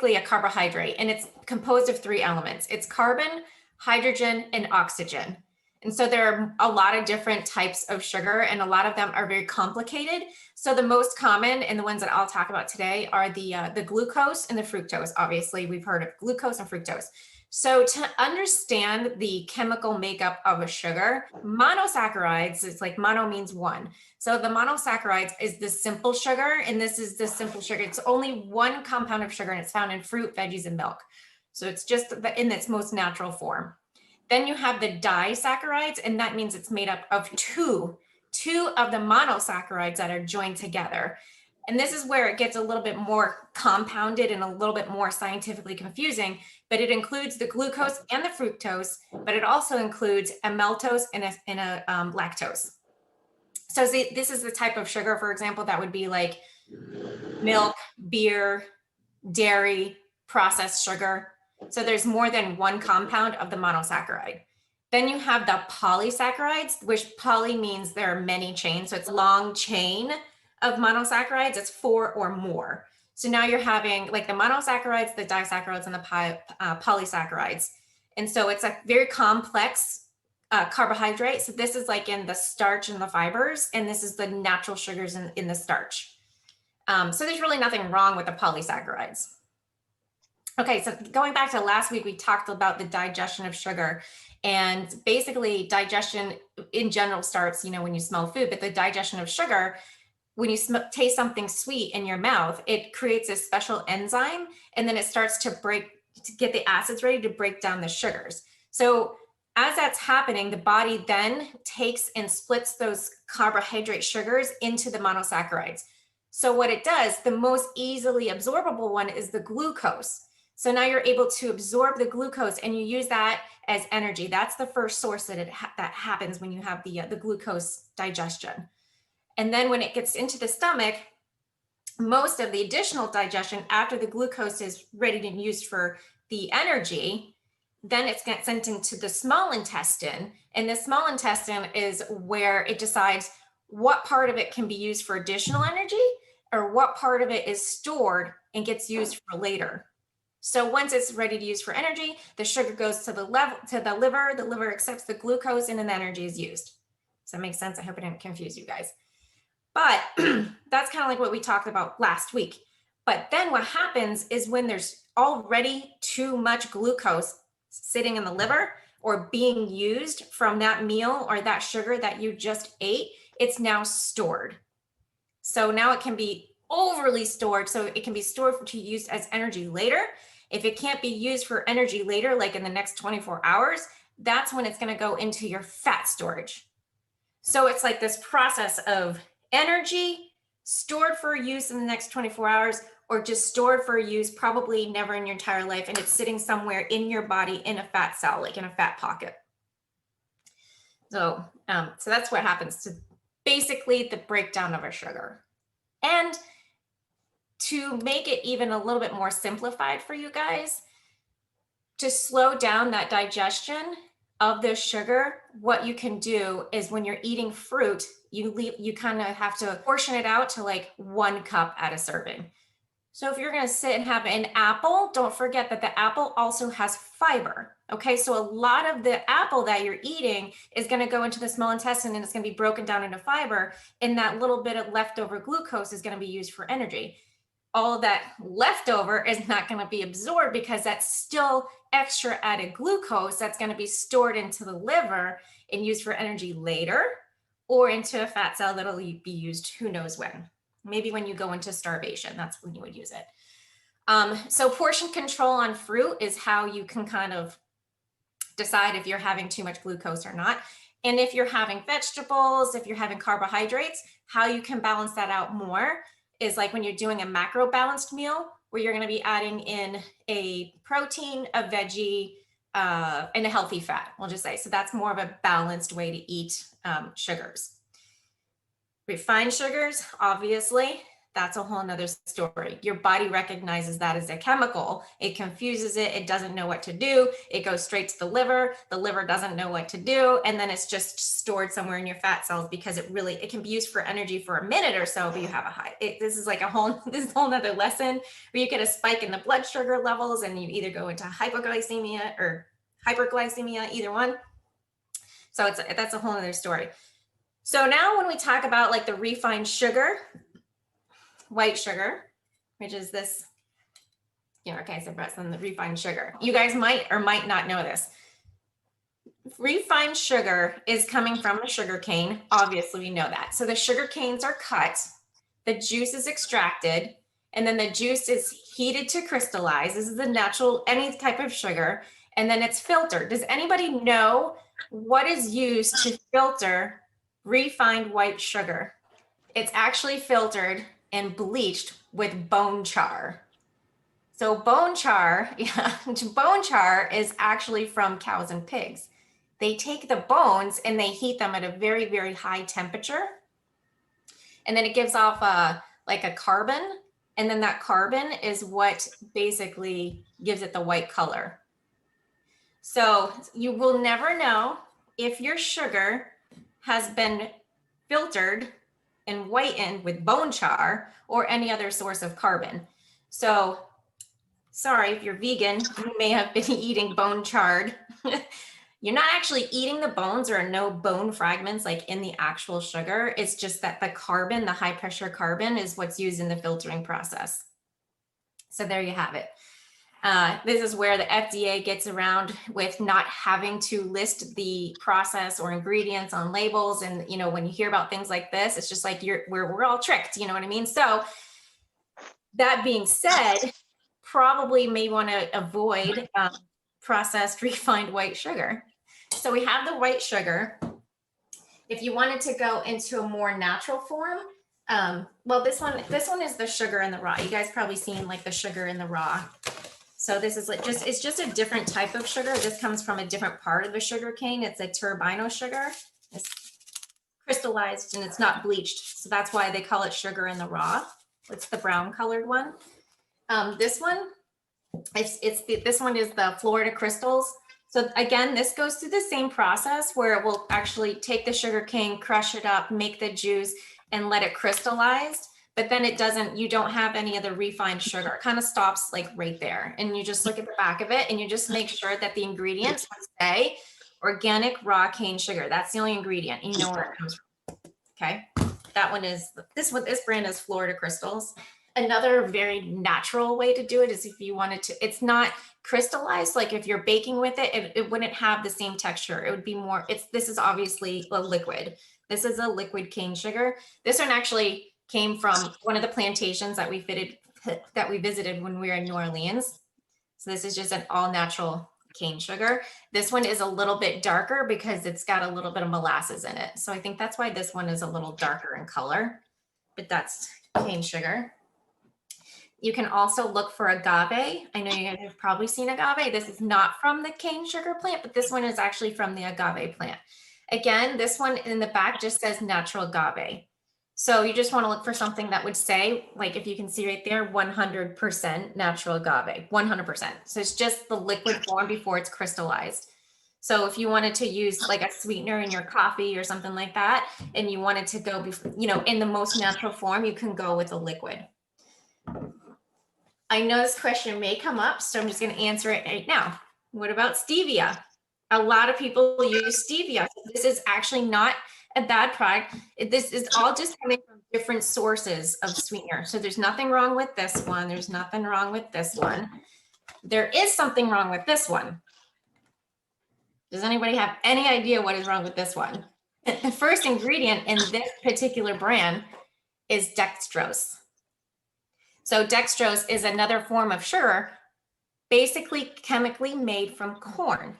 basically a carbohydrate, and it's composed of three elements. It's carbon, hydrogen, and oxygen. And so there are a lot of different types of sugar, and a lot of them are very complicated. So the most common, and the ones that I'll talk about today, are the glucose and the fructose. Obviously, we've heard of glucose and fructose. So to understand the chemical makeup of a sugar, monosaccharides, it's like mono means one. So the monosaccharides is the simple sugar, and this is the simple sugar. It's only one compound of sugar, and it's found in fruit, veggies, and milk. So it's just in its most natural form. Then you have the disaccharides, and that means it's made up of two of the monosaccharides that are joined together. And this is where it gets a little bit more compounded and a little bit more scientifically confusing, but it includes the glucose and the fructose, but it also includes a maltose and a lactose. So this is the type of sugar, for example, that would be like milk, beer, dairy, processed sugar. So there's more than one compound of the monosaccharide. Then you have the polysaccharides, which poly means there are many chains. So it's a long chain of monosaccharides. It's 4 or more. So now you're having like the monosaccharides, the disaccharides, and the polysaccharides. And so it's a very complex carbohydrate. So this is like in the starch and the fibers, and this is the natural sugars in the starch. So there's really nothing wrong with the polysaccharides. Okay, so going back to last week, we talked about the digestion of sugar, and basically digestion in general starts, when you smell food, but the digestion of sugar, when you taste something sweet in your mouth, it creates a special enzyme, and then it starts to get the acids ready to break down the sugars. So as that's happening, the body then takes and splits those carbohydrate sugars into the monosaccharides. So what it does, the most easily absorbable one is the glucose. So now you're able to absorb the glucose, and you use that as energy. That's the first source that that happens when you have the glucose digestion. And then when it gets into the stomach, most of the additional digestion after the glucose is ready and used for the energy, then it's gets sent into the small intestine. And the small intestine is where it decides what part of it can be used for additional energy or what part of it is stored and gets used for later. So once it's ready to use for energy, the sugar goes to the liver. The liver accepts the glucose, and then the energy is used. Does that make sense? I hope I didn't confuse you guys. But that's kind of like what we talked about last week. But then what happens is when there's already too much glucose sitting in the liver or being used from that meal or that sugar that you just ate, it's now stored. So now it can be overly stored. So it can be stored to use as energy later. If it can't be used for energy later, like in the next 24 hours, that's when it's going to go into your fat storage. So it's like this process of energy stored for use in the next 24 hours, or just stored for use probably never in your entire life, and it's sitting somewhere in your body in a fat cell, like in a fat pocket. So that's what happens to basically the breakdown of a sugar. And to make it even a little bit more simplified for you guys, to slow down that digestion of the sugar, what you can do is when you're eating fruit, you kind of have to portion it out to like 1 cup at a serving. So if you're going to sit and have an apple, don't forget that the apple also has fiber. Okay, so a lot of the apple that you're eating is going to go into the small intestine, and it's going to be broken down into fiber, and that little bit of leftover glucose is going to be used for energy. All that leftover is not going to be absorbed because that's still extra added glucose that's going to be stored into the liver and used for energy later, or into a fat cell that'll be used who knows when. Maybe when you go into starvation, that's when you would use it. So portion control on fruit is how you can kind of decide if you're having too much glucose or not. And if you're having vegetables, if you're having carbohydrates, how you can balance that out more is like when you're doing a macro balanced meal, where you're going to be adding in a protein, a veggie, and a healthy fat, we'll just say. So that's more of a balanced way to eat sugars. Refined sugars, obviously, that's a whole nother story. Your body recognizes that as a chemical. It confuses it. It doesn't know what to do. It goes straight to the liver. The liver doesn't know what to do. And then it's just stored somewhere in your fat cells because it can be used for energy for a minute or so, but you have this is a whole nother lesson where you get a spike in the blood sugar levels and you either go into hypoglycemia or hyperglycemia, either one. So that's a whole other story. So now when we talk about like the refined sugar, white sugar, which is this, okay, so that's the refined sugar. You guys might or might not know this. Refined sugar is coming from a sugar cane. Obviously, we know that. So the sugar canes are cut, the juice is extracted, and then the juice is heated to crystallize. This is the natural, any type of sugar, and then it's filtered. Does anybody know what is used to filter refined white sugar? It's actually filtered and bleached with bone char. So bone char is actually from cows and pigs. They take the bones and they heat them at a very, very high temperature. And then it gives off like a carbon. And then that carbon is what basically gives it the white color. So you will never know if your sugar has been filtered and whitened with bone char or any other source of carbon. So sorry, if you're vegan, you may have been eating bone charred. You're not actually eating the bones, or no bone fragments like in the actual sugar. It's just that the carbon, the high pressure carbon, is what's used in the filtering process. So there you have it. This is where the FDA gets around with not having to list the process or ingredients on labels. And, when you hear about things like this, it's just like we're all tricked, you know what I mean? So that being said, probably may want to avoid processed refined white sugar. So we have the white sugar. If you wanted to go into a more natural form, well, this one is the sugar in the raw. You guys probably seen like the sugar in the raw. So this is it's just a different type of sugar. This comes from a different part of the sugar cane. It's a turbinol sugar. It's crystallized and it's not bleached. So that's why they call it sugar in the raw. It's the brown colored one. This one, this one is the Florida crystals. So again, this goes through the same process where it will actually take the sugar cane, crush it up, make the juice, and let it crystallize. But then you don't have any of the refined sugar. It kind of stops like right there. And you just look at the back of it and you just make sure that the ingredients say organic raw cane sugar. That's the only ingredient. You know where it comes from. Okay. That one is, this brand is Florida Crystals. Another very natural way to do it is if you wanted to, it's not crystallized. Like if you're baking with it, it wouldn't have the same texture. It would be more, this is obviously a liquid. This is a liquid cane sugar. This one actually came from one of the plantations that we visited when we were in New Orleans. So this is just an all natural cane sugar. This one is a little bit darker because it's got a little bit of molasses in it. So I think that's why this one is a little darker in color, but that's cane sugar. You can also look for agave. I know you guys have probably seen agave. This is not from the cane sugar plant, but this one is actually from the agave plant. Again, this one in the back just says natural agave. So you just want to look for something that would say, like if you can see right there, 100% natural agave, 100%. So it's just the liquid form before it's crystallized. So if you wanted to use like a sweetener in your coffee or something like that, and you wanted to go, in the most natural form, you can go with a liquid. I know this question may come up, so I'm just going to answer it right now. What about stevia? A lot of people use stevia. This is actually not a bad product. This is all just coming from different sources of sweetener. So there's nothing wrong with this one. There's nothing wrong with this one. There is something wrong with this one. Does anybody have any idea what is wrong with this one? The first ingredient in this particular brand is dextrose. So dextrose is another form of sugar, basically chemically made from corn.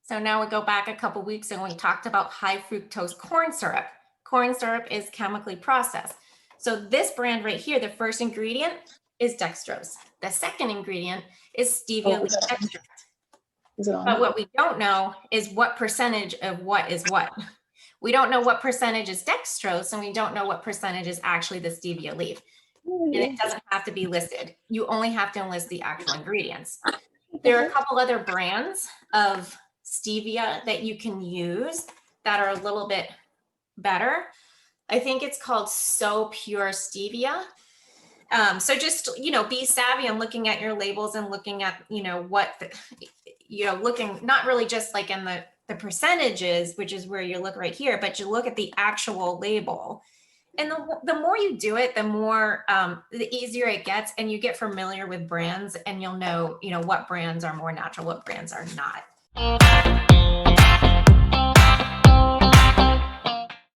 So now we go back a couple weeks and we talked about high fructose corn syrup. Corn syrup is chemically processed. So this brand right here, the first ingredient is dextrose. The second ingredient is stevia leaf extract. But what we don't know is what percentage of what is what. We don't know what percentage is dextrose, and we don't know what percentage is actually the stevia leaf. And it doesn't have to be listed. You only have to list the actual ingredients. There are a couple other brands of stevia that you can use that are a little bit better. I think it's called So Pure Stevia. So just, be savvy and looking at your labels and looking at, looking not really just like in the percentages, which is where you look right here, but you look at the actual label. And the more you do it, the more, the easier it gets, and you get familiar with brands, and you'll know, what brands are more natural, what brands are not.